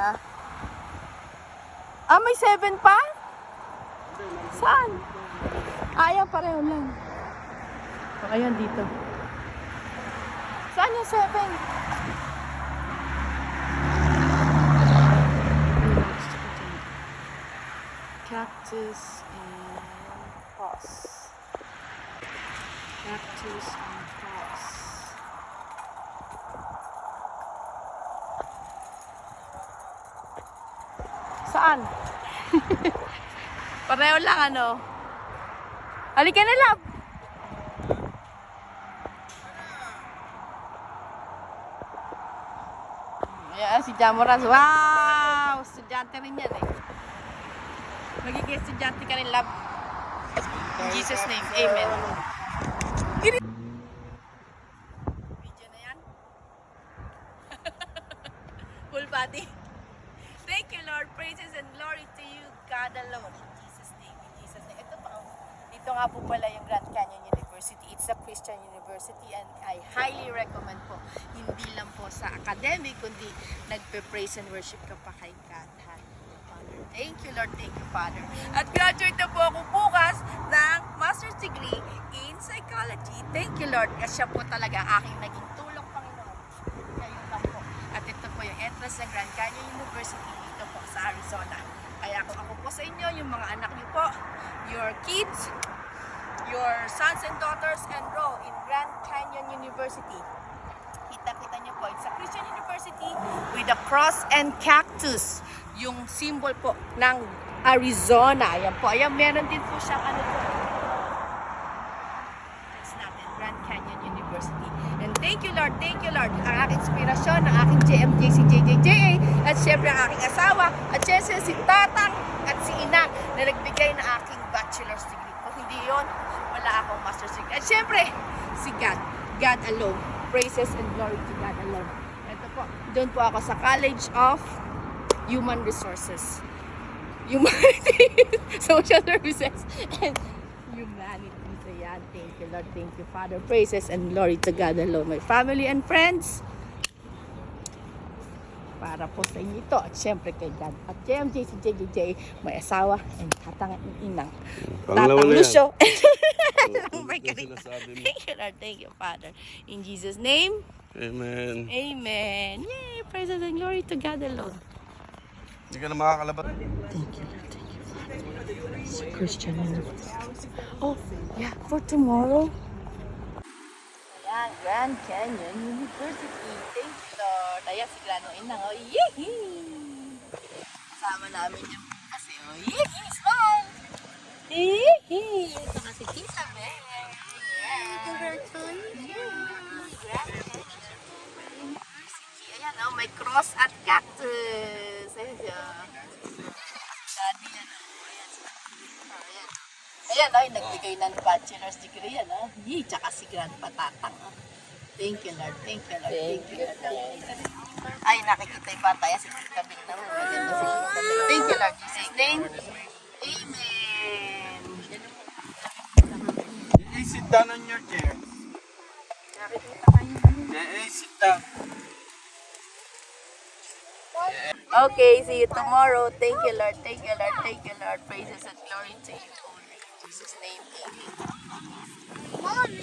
Ha? May 7 pa? Saan? Ayan, pareho lang. Ayan, dito. Saan yung 7? Cactus and moss. Cactus and moss. Saan? Pareho lang ano. Halika na lang. Ayan si Jamoras. Wow! Estudyante rin yan eh. Magiging estudyante ka rin, love. In Jesus' name, amen. Video na yan. Full body. Thank you, Lord. Praises and glory to you, God alone. In Jesus' name, in Jesus' name. Ito pa, dito nga po pala yung Grand Canyon University. It's a Christian university and I highly recommend po. Hindi lang po sa academic, kundi nagpe-praise and worship ka pa kay God. Thank you, Lord. Thank you, Father. At graduate na po ako bukas ng master's degree in psychology. Thank you, Lord. Kasi siya po talaga ang aking naging tulong, Panginoon. Ngayon lang po. At ito po yung entrance ng Grand Canyon University dito po sa Arizona. Kaya kung ako po sa inyo, yung mga anak niyo po, your kids, your sons and daughters enroll in Grand Canyon University. Kita-kita niyo po, it's a Christian university with a cross and cactus. Yung symbol po ng Arizona. Ayan po. Ayan, meron din po siyang ano po. That's natin, Grand Canyon University. And thank you, Lord. Thank you, Lord. Ang aking inspirasyon, ang aking JMJ, si JJJA, at syempre ang aking asawa, at syempre si Tatang, at si Ina, na nagbigay na aking bachelor's degree. Kung hindi yun, wala akong master's degree. At syempre, si God. God alone. Praises and glory to God alone. Ito po. Doon po ako sa College of Human Resources, Humanities, Social Services, and Humanities. Ayan. Thank you, Lord. Thank you, Father. Praises and glory to God alone. My family and friends, para po sa inyo ito. At syempre kay God. At JMJ, si JJJ, may asawa, and Tatang at Inang. Tatang Lucio. Thank you, Lord. Thank you, Father. In Jesus' name, Amen. amen. Yay! Praises and glory to God alone. Hindi ka na makakalabat. Thank you, Lord. Thank you, Father. It's a Christian university. Oh, yeah, for tomorrow. Ayan, Grand Canyon University. Thank you, Lord. Ayan, si Grano Inang. Oh, yee! Kasama namin yung kasi. Oh, yee! Smile! Yee! Ito kasi Tisa Bel. Yeah. Grand Canyon University. Ayan, oh, may cross at cactus. Ayan siya. Daddy yan, oh. Ayan siya. Ayan. Ayan, oh, yung nagbigay ng bachelor's degree yan, oh. Yee, tsaka si Grandpa Tatang, oh. Thank you, Lord. Thank you, Lord. Thank you, Lord. Ay, nakikita yung bata yan. Si Tita Big na, oh. Maganda si Tita Big. Thank you, Lord. Jesus' name. Amen. Hey, sit down on your chair. Nakikita kayo. Hey, sit down. Okay, see you tomorrow. Thank you, Lord. Thank you, Lord. Thank you, Lord. Praises and glory to you. In Jesus' name, amen.